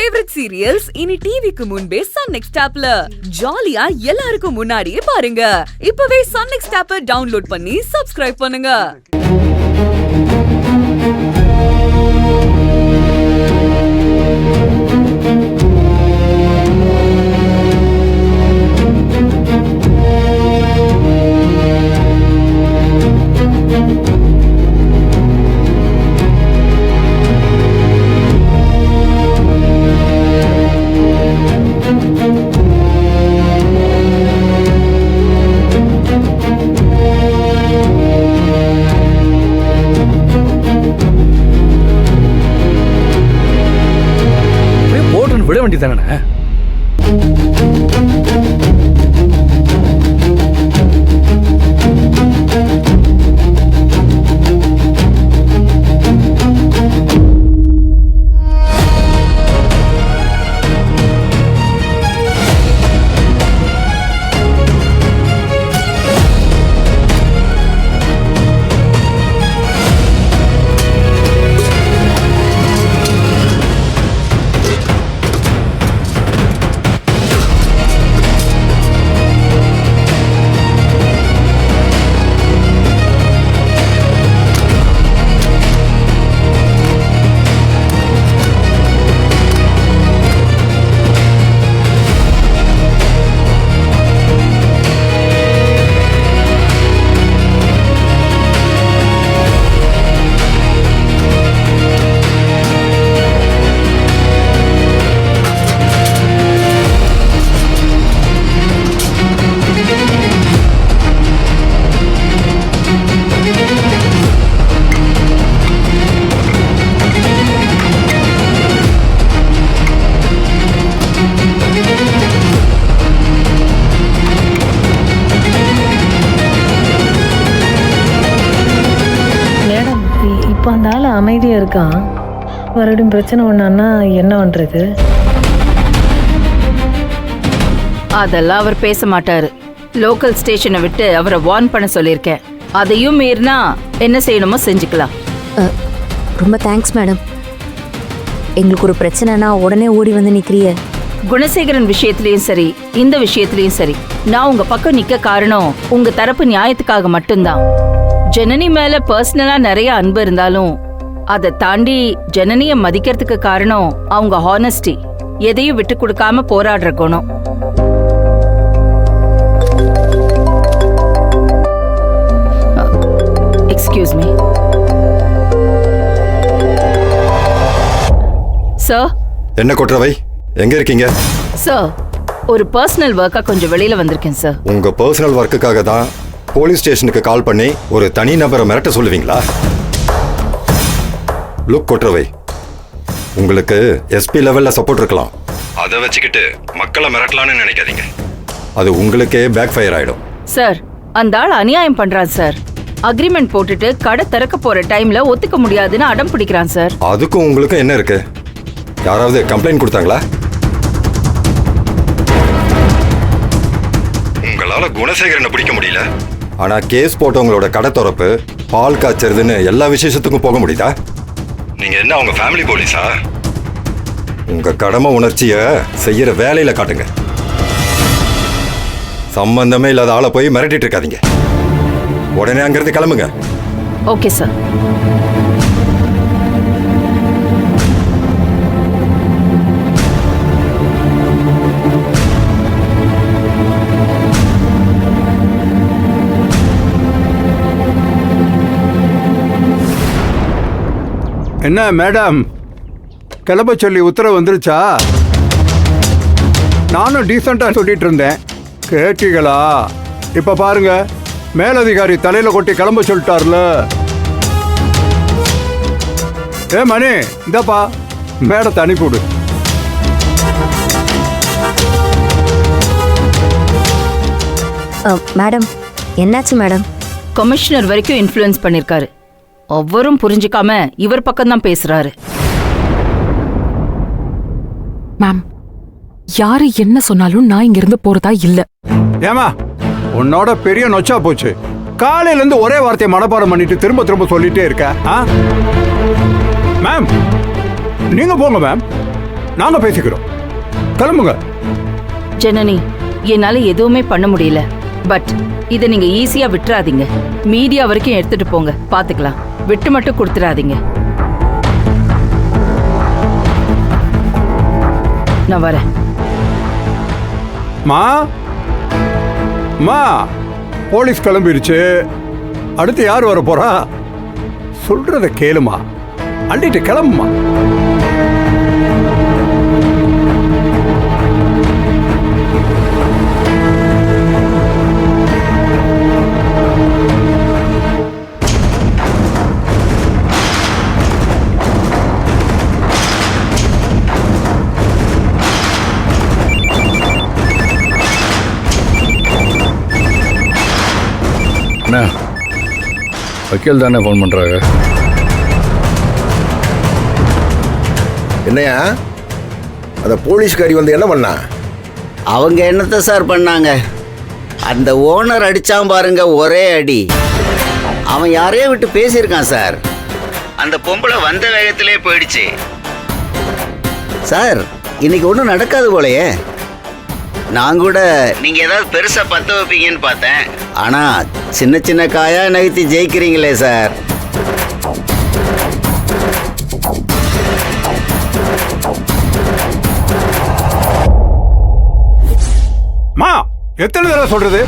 Favourite serials இனி டிவிக்கு முன்பே சன் நெக்ஸ்ட் ஆப்ல ஜாலியா எல்லாருக்கும் முன்னாடியே பாருங்க. இப்பவே சன் நெக்ஸ்ட் ஆப்பை டவுன்லோட் பண்ணி சப்ஸ்கிரைப் பண்ணுங்க. விட வேண்டியதானே? அந்த ஆள் அமைதியாக இருக்கான். மறுபடியும் பிரச்சனை ஒன்றான்னா என்ன பண்ணுறது? அதெல்லாம் அவர் பேச மாட்டாரு. லோக்கல் ஸ்டேஷனை விட்டு அவரை வார்ன் பண்ண சொல்லியிருக்கேன். அதையும் மீறினா என்ன செய்யணுமோ செஞ்சுக்கலாம். ரொம்ப தேங்க்ஸ் மேடம். எங்களுக்கு ஒரு பிரச்சனைனா உடனே ஓடி வந்து நிற்கிறிய. குணசேகரன் விஷயத்துலயும் சரி, இந்த விஷயத்துலயும் சரி, நான் உங்க பக்கம் நிக்க காரணம் உங்க தரப்பு நியாயத்துக்காக மட்டும்தான். ஜனனி மேல பர்சனலா நிறைய அன்பு இருந்தாலும் அதை தாண்டி ஜனனிய மதிக்கிறதுக்கு காரணம் அவங்க ஹானஸ்டி, எதையும் விட்டு கொடுக்காம போராடுற குணம். Excuse me sir. என்ன கொற்றவை, எங்க இருக்கீங்க? சார், ஒரு பர்சனல் ஒர்க்கா கொஞ்சம் வெளியில வந்திருக்கேன் சார். உங்க பர்சனல் ஒர்க்குக்காக தான் போலீஸ் ஸ்டேஷனுக்கு கால் பண்ணி ஒரு தனி நபரை மிரட்ட சொல்லுவீங்களா? லுக் கொற்றவை, உங்களுக்கு எஸ்பி லெவல்ல சப்போர்ட் இருக்கலாம். அதை வச்சுக்கிட்டு மக்களை மிரட்டலான்னு நினைக்காதீங்க. அது உங்களுக்கே பேக் ஃபயர் ஆயிடும். சார், அந்த ஆள் அநியாயம் பண்றான் சார். அக்ரிமெண்ட் போட்டுட்டு கடை திறக்க போற டைம்ல ஒத்துக்க முடியாதுன்னு அடம் பிடிக்கிறான் சார். அதுக்கும் உங்களுக்கும் என்ன இருக்கு? யாராவது கம்ப்ளைண்ட் கொடுத்தாங்களா? உங்களால குணசேகரனை பிடிக்க முடியல, ஆனா கேஸ் போட்டவங்களோட கடை திறப்பு, பால் காய்ச்சறதுன்னு எல்லா விசேஷத்துக்கும் போக முடியுதா? நீங்க என்ன உங்க ஃபேமிலி போலீஸா? உங்க கடமை உணர்ச்சிய செய்யற வேலையில காட்டுங்க. சம்பந்தமே இல்லாத ஆளை போய் மிரட்டிட்டு இருக்காதீங்க. உடனே அங்கிருந்து கிளம்புங்க. Okay sir. என்ன மேடம், கிளம்ப சொல்லி உத்தரவு வந்துருச்சா? நானும் டீசெண்டா சொல்லிட்டு இருந்தேன், கேட்டீங்களா? இப்ப பாருங்க, மேலதிகாரி தலையில கொட்டி கிளம்ப சொல்லிட்டார்ல. ஏ மணி, இந்தப்பா மேடத்தை அனுப்பிவிடு. மேடம், என்னாச்சு மேடம்? கமிஷனர் வரைக்கும் இன்ஃப்ளூயன்ஸ் பண்ணிருக்காரு. ஒவ்வொரும் புரிஞ்சுக்காம இவர் பக்கம் தான் பேசுறாரு. மேம், யாரு என்ன சொன்னாலும் நான் இங்க இருந்து போறதா இல்ல. ஏமா, உன்னோட பெரிய நொச்சா போச்சு. காலையில இருந்து ஒரே வார்த்தையை மனப்பாடம் பண்ணிட்டு திரும்ப திரும்ப சொல்லிட்டே இருக்க. மேம், நீங்க போங்க மேம். நாங்க பேசிக்கிறோம். கிளம்புங்க. ஜனனி, என்னால எதுவுமே பண்ண முடியல. பட் இதை நீங்க ஈஸியா விட்டுறாதீங்க. மீடியா வரைக்கும் எடுத்துட்டு போங்க, பாத்துக்கலாம். விட்டு மட்டும் கொடுத்துடாதீங்க. நான் வரேன். மா மா போலீஸ் கிளம்பிருச்சு. அடுத்து யார் வர போறா? சொல்றத கேளுமா, அள்ளிட்டு கிளம்புமா. அண்ணா, வக்கீல் தானே ஃபோன் பண்ணுறாங்க. என்னையா அந்த போலீஸ்காரி வந்து என்ன பண்ணா? அவங்க என்னத்த சார் பண்ணாங்க? அந்த ஓனர் அடிச்சான் பாருங்க, ஒரே அடி. அவன் யாரையோ விட்டு பேசியிருக்கான் சார். அந்த பொம்பளை வந்த வேகத்திலே போயிடுச்சு சார். இன்னைக்கு ஒன்றும் நடக்காது போலயே. நான் கூட நீங்க ஏதாவது பெருசா பத்த வைப்பீங்கன்னு பார்த்தேன். ஆனா சின்ன சின்ன காயா நகர்த்தி ஜெயிக்கிறீங்களே சார். மா, எத்தனை தடவை சொல்றது?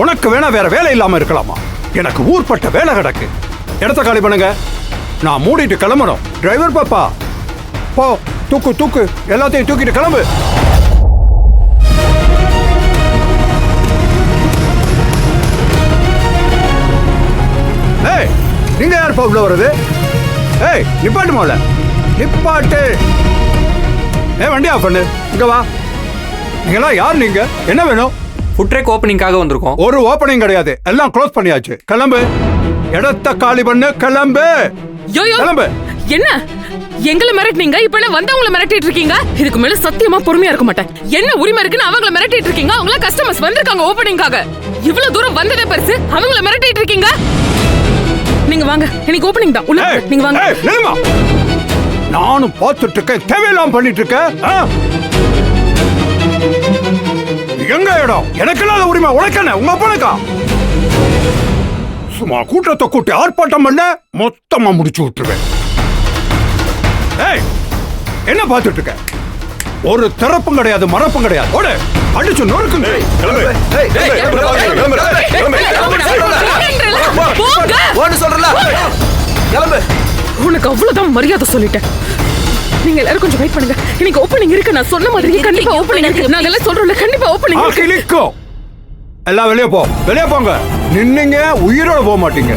உனக்கு வேணா வேற வேலை இல்லாம இருக்கலாமா? எனக்கு ஊர்பட்ட வேலை கிடக்கு. இடத்த காலி பண்ணுங்க. நான் மூடிட்டு கிளம்பணும். டிரைவர் பாப்பா, போ, தூக்கு தூக்கு, எல்லாத்தையும் தூக்கிட்டு கிளம்பு. ஏய், நீங்க யார் உள்ள வருது? ஏய், நிப்பாட்டு போல, நிப்பாட்டு. வண்டி ஆஃப் பண்ணு. இங்க வா. நீங்களா யார்? நீங்க என்ன வேணும்? ஃபுட் ட்ரக் ஓப்பனிங்காக வந்திருக்கோம். ஒரு ஓப்பனிங் கிடையாது, எல்லாம் க்ளோஸ் பண்ணியாச்சு. கிளம்பு, இடத்த காலி பண்ணு, கிளம்பு. கிளம்பு. என்ன எங்களை மிரட்டினீங்க, இப்ப என்ன வந்தவங்கள மிரட்டிட்டு இருக்கீங்க? இதுக்கு மேல சத்தியமா பொறுமையா இருக்க மாட்டேன். என்ன உரிமை இருக்குன்னு அவங்கள மிரட்டிட்டு இருக்கீங்க? அவங்கள கஸ்டமர்ஸ் வந்திருக்காங்க ஓப்பனிங்காக. இவ்வளவு தூரம் வந்ததே பெருசு, அவங்கள மிரட்டிட்டு இருக்கீங்க. நீங்க வாங்க, இன்னைக்கு ஓப்பனிங் தான். உள்ள நீங்க வாங்க. நில்லுமா. நானும் பார்த்துட்டு இருக்கேன், தேவையெல்லாம் பண்ணிட்டு இருக்கேன். எங்க இடம்? எனக்கு இல்லாத உரிமை உனக்கு என்ன? உங்க அப்பனுக்கா? சும்மா கூட்டத்தை கூட்டி ஆர்ப்பாட்டம் பண்ண மொத்தமா முடிச்சு விட்டுருவேன். ஏய், என்ன பார்த்துட்டு இருக்க? ஒரு திறப்பும் கிடையாது, மறப்பும் கிடையாது. ஓடு, அடிச்சு நொறுக்குங்க. உனக்கு அவ்வளவுதான் மரியாதை சொல்லிட்டேன். நீங்க எல்லாரும் கொஞ்சம் வெயிட் பண்ணுங்க. இன்னைக்கு ஓப்பனிங் இருக்கு. நான் சொன்ன மாதிரி கண்டிப்பா ஓப்பனிங் இருக்கு. நாங்க எல்லாம் சொல்றோம்ல, கண்டிப்பா ஓப்பனிங் இருக்கு. எல்லாம் வெளியே போ, வெளியே போங்க. நின்னீங்க உயிரோட போக மாட்டீங்க.